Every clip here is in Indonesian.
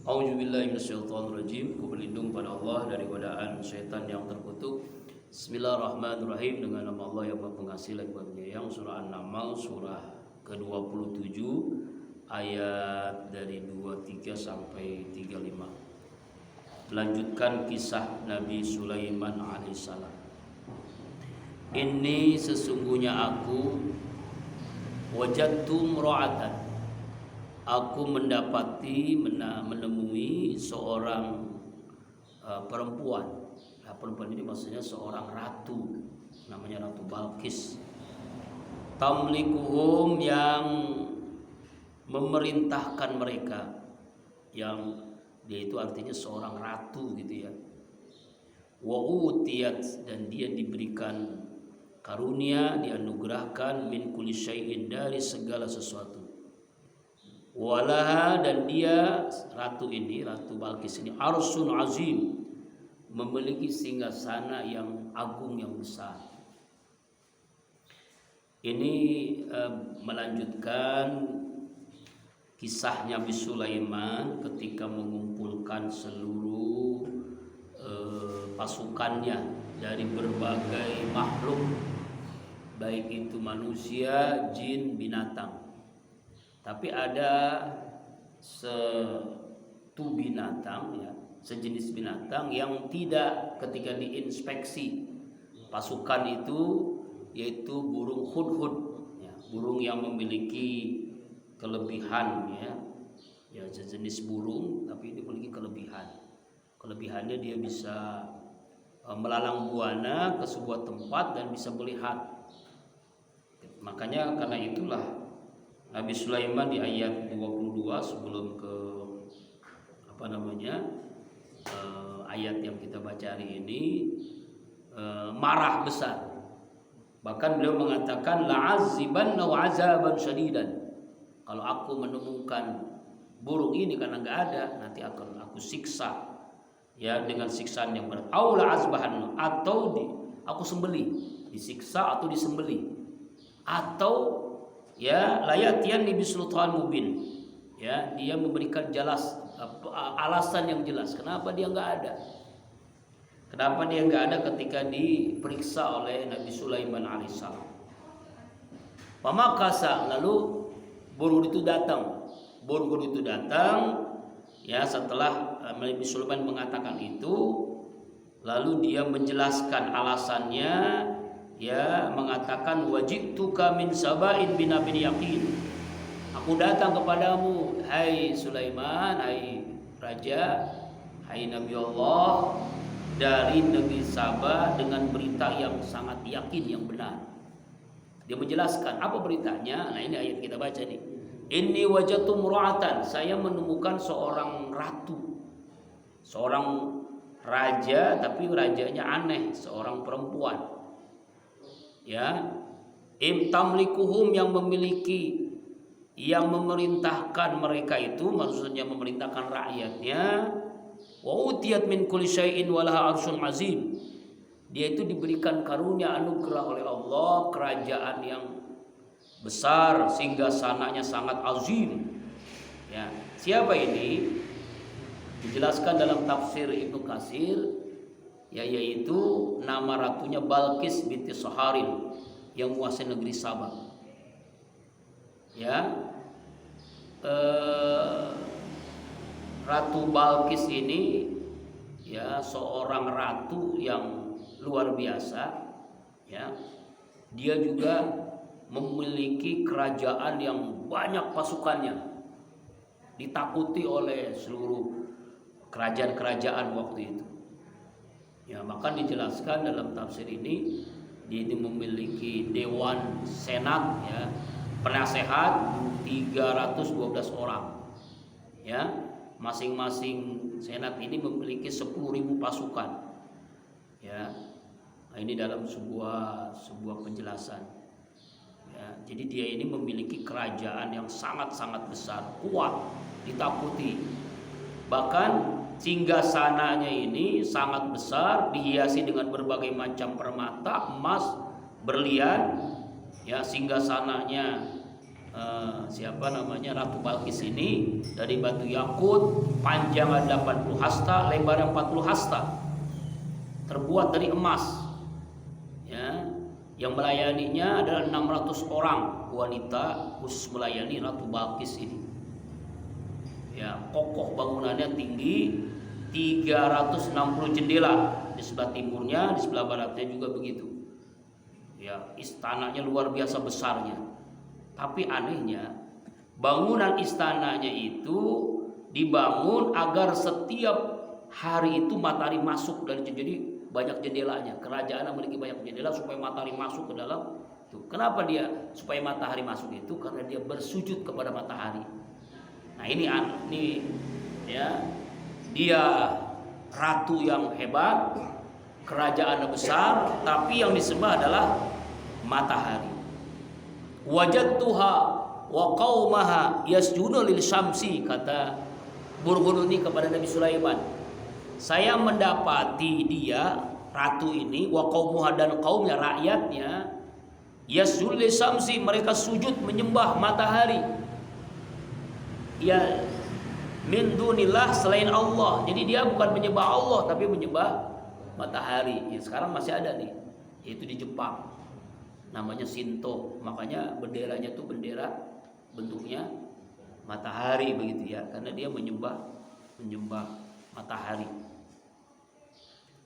A'udzubillahi minasyaitonirrajim. Aku berlindung pada Allah dari godaan syaitan yang terkutuk. Bismillahirrahmanirrahim. Dengan nama Allah yang Maha Pengasih lagi Maha Penyayang. Surah An-Naml surah ke-27 ayat dari 23 sampai 35. Melanjutkan kisah Nabi Sulaiman alaihissalam. Ini sesungguhnya aku wajadtu mra'atan, aku menemui seorang perempuan. Nah, perempuan ini maksudnya seorang ratu, namanya Ratu Balqis. Tamlikuhum, yang memerintahkan mereka, yang dia itu artinya seorang ratu gitu ya. Wa utiyat, dan dia diberikan karunia, dianugerahkan min kulli syai'in, dari segala sesuatu. Walaha, dan dia ratu ini, Ratu Balqis ini, arsun azim, memiliki singgasana yang agung, yang besar. Ini melanjutkan kisah Nabi Sulaiman ketika mengumpulkan seluruh pasukannya dari berbagai makhluk, baik itu manusia, jin, binatang. Tapi ada satu binatang ya, sejenis binatang yang tidak ketika diinspeksi pasukan itu, yaitu burung hudhud ya, burung yang memiliki kelebihan ya sejenis burung, tapi ini memiliki kelebihannya dia bisa melalang buana ke sebuah tempat dan bisa melihat. Makanya karena itulah Nabi Sulaiman di ayat 22 sebelum ke ayat yang kita baca hari ini marah besar. Bahkan beliau mengatakan la'azibanna wa'azaban syadidan. Kalau aku menemukan burung ini karena enggak ada, nanti akan aku siksa ya dengan siksaan yang berat. Au la'azbahanna, atau aku sembelih, disiksa atau disembelih. Atau ya layatian bisultan mubin, ya dia memberikan alasan yang jelas kenapa dia nggak ada, ketika diperiksa oleh Nabi Sulaiman alaihissalam. Pamakasa, lalu burung itu datang ya setelah Nabi Sulaiman mengatakan itu, lalu dia menjelaskan alasannya. Ya, mengatakan wajibtuka min saba'in binabin yaqin. Aku datang kepadamu, hai Sulaiman, hai raja, hai Nabi Allah, dari negeri Saba dengan berita yang sangat yakin, yang benar. Dia menjelaskan apa beritanya. Nah, ini ayat kita baca nih. Inni wajadtu mura'atan, saya menemukan seorang ratu, seorang raja, tapi rajanya aneh, seorang perempuan. Ya, tamlikuhum, yang memiliki, yang memerintahkan mereka itu, maksudnya memerintahkan rakyatnya. Wa utiyat min kulli syai'in walaha arsyun azim, dia itu diberikan karunia, anugerah oleh Allah, kerajaan yang besar, sehingga sananya sangat azim. Ya, siapa ini? Dijelaskan dalam tafsir Ibnu Katsir, ya, yaitu nama ratunya Balqis binti Saharin, yang menguasai negeri Sabah. Ya, Ratu Balqis ini ya seorang ratu yang luar biasa. Ya, dia juga memiliki kerajaan yang banyak pasukannya, ditakuti oleh seluruh kerajaan-kerajaan waktu itu. Ya, maka dijelaskan dalam tafsir ini, dia ini memiliki dewan senat ya, penasehat 312 orang. Ya, masing-masing senat ini memiliki 10.000 pasukan. Ya. Nah, ini dalam sebuah penjelasan. Ya, jadi dia ini memiliki kerajaan yang sangat-sangat besar, kuat, ditakuti. Bahkan singgasananya ini sangat besar, dihiasi dengan berbagai macam permata, emas, berlian. Ya, singgasananya siapa namanya Ratu Balkis ini dari batu yakut, panjang 80 hasta, lebar 40 hasta, terbuat dari emas. Ya, yang melayaninya adalah 600 orang wanita khusus melayani Ratu Balkis ini. Ya, kokoh bangunannya tinggi, 360 jendela di sebelah timurnya, di sebelah baratnya juga begitu. Ya, istananya luar biasa besarnya. Tapi anehnya, bangunan istananya itu dibangun agar setiap hari itu matahari masuk dari, jadi banyak jendelanya. Kerajaan memiliki banyak jendela supaya matahari masuk ke dalam itu. Kenapa dia supaya matahari masuk itu? Karena dia bersujud kepada matahari. Nah, ini ya, dia ratu yang hebat, kerajaan besar, tapi yang disembah adalah matahari. Wajadtuha wa qaumaha yasjuduna lil syamsi, kata Burgununi kepada Nabi Sulaiman. Saya mendapati dia, ratu ini, wa qaumuha, dan kaumnya, rakyatnya, yasjuduna lil syamsi, mereka sujud menyembah matahari. Ya, min dunillah, selain Allah. Jadi dia bukan menyembah Allah tapi menyembah matahari. Ya, sekarang masih ada nih, yaitu di Jepang. Namanya Shinto, makanya benderanya tuh bendera bentuknya matahari begitu ya, karena dia menyembah matahari.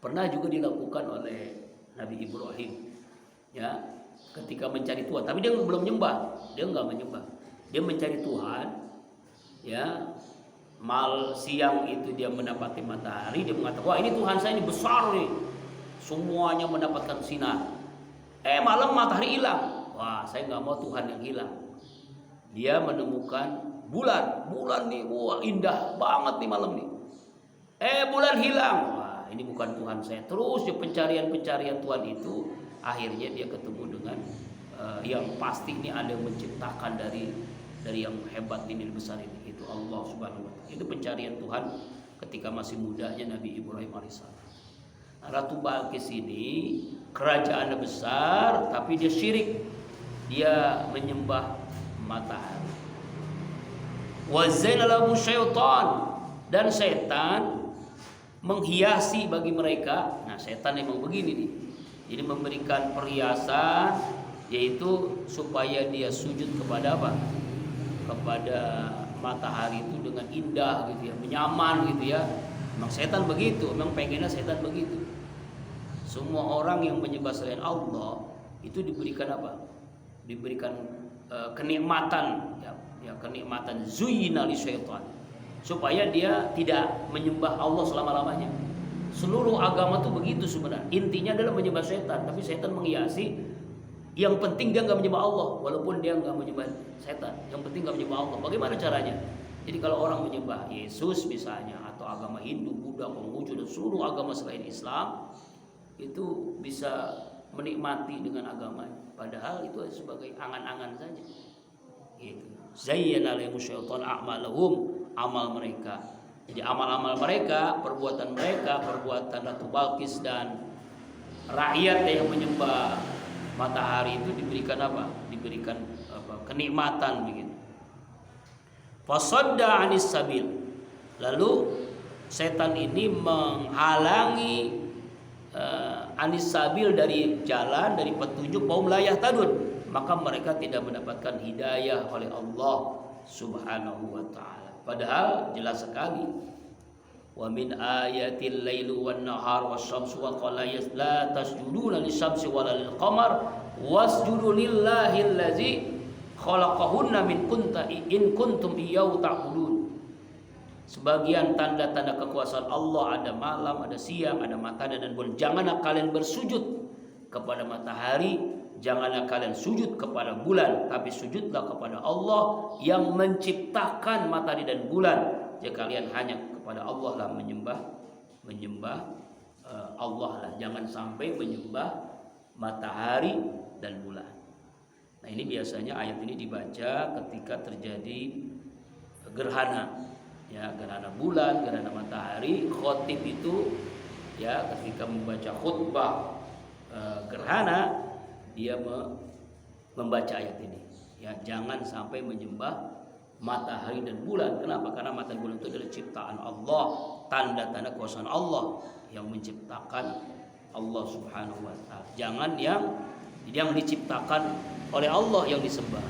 Pernah juga dilakukan oleh Nabi Ibrahim, ya, ketika mencari Tuhan, tapi dia belum menyembah, dia nggak menyembah, dia mencari Tuhan, ya. Siang itu dia mendapati matahari, dia mengatakan, wah ini Tuhan saya ini besar nih, semuanya mendapatkan sinar. Malam matahari hilang. Wah, saya nggak mau Tuhan yang hilang. Dia menemukan bulan nih, wah indah banget nih malam nih. Bulan hilang. Wah, ini bukan Tuhan saya. Terus di pencarian Tuhan itu, akhirnya dia ketemu dengan yang pasti ini ada yang menciptakan dari yang hebat ini, besar ini, itu Allah Subhanahu wa taala. Itu pencarian Tuhan ketika masih mudanya Nabi Ibrahim alaihissalam. Ratu Balkis ini kerajaan besar, tapi dia syirik, dia menyembah matahari. Wa zayyana lahum syaitan, dan setan menghiasi bagi mereka. Nah, setan memang begini nih. Jadi memberikan perhiasan, yaitu supaya dia sujud kepada apa? Kepada matahari itu dengan indah gitu ya, menyaman gitu ya. Memang setan begitu, memang pengennya setan begitu. Semua orang yang menyembah selain Allah itu diberikan apa? Diberikan kenikmatan, ya kenikmatan zuyyina lisyaitan, supaya dia tidak menyembah Allah selama-lamanya. Seluruh agama tuh begitu sebenarnya. Intinya adalah menyembah setan, tapi setan menghiasi. Yang penting dia nggak menyembah Allah, walaupun dia nggak menyembah setan. Yang penting nggak menyembah Allah. Bagaimana caranya? Jadi kalau orang menyembah Yesus misalnya, atau agama Hindu, Buddha, Konghucu, dan seluruh agama selain Islam, itu bisa menikmati dengan agamanya, padahal itu sebagai angan-angan saja. Gitu. Zayyana lahum syaitan a'malahum, amal mereka. Jadi amal-amal mereka, perbuatan Ratu Balkis dan rakyat yang menyembah matahari itu diberikan apa? Diberikan apa? Kenikmatan begitu. Fasadda 'anis sabil. Lalu setan ini menghalangi anis sabil, dari jalan, dari petunjuk, kaum layah tadun, maka mereka tidak mendapatkan hidayah oleh Allah Subhanahu wa taala. Padahal jelas sekali, wa min ayatil lailu wan nahar wasyamsu wal qamari la tasjuduna lisyamsi wala lil qamar wasjudu lillahi allazi khalaqahunna in kuntum iyyahu ta'budun. Sebagian tanda-tanda kekuasaan Allah, ada malam, ada siang, ada matahari dan bulan. Janganlah kalian bersujud kepada matahari, janganlah kalian sujud kepada bulan, tapi sujudlah kepada Allah yang menciptakan matahari dan bulan. Jika kalian hanya kepada Allah lah menyembah Allah lah, jangan sampai menyembah matahari dan bulan. Nah, ini biasanya ayat ini dibaca ketika terjadi gerhana. Ya, gerhana bulan, gerhana matahari, khotib itu ya ketika membaca khutbah gerhana, dia membaca ayat ini. Ya, jangan sampai menyembah matahari dan bulan. Kenapa? Karena matahari dan bulan itu adalah ciptaan Allah, tanda-tanda kekuasaan Allah yang menciptakan Allah Subhanahu wa taala. Jangan yang diciptakan oleh Allah yang disembah.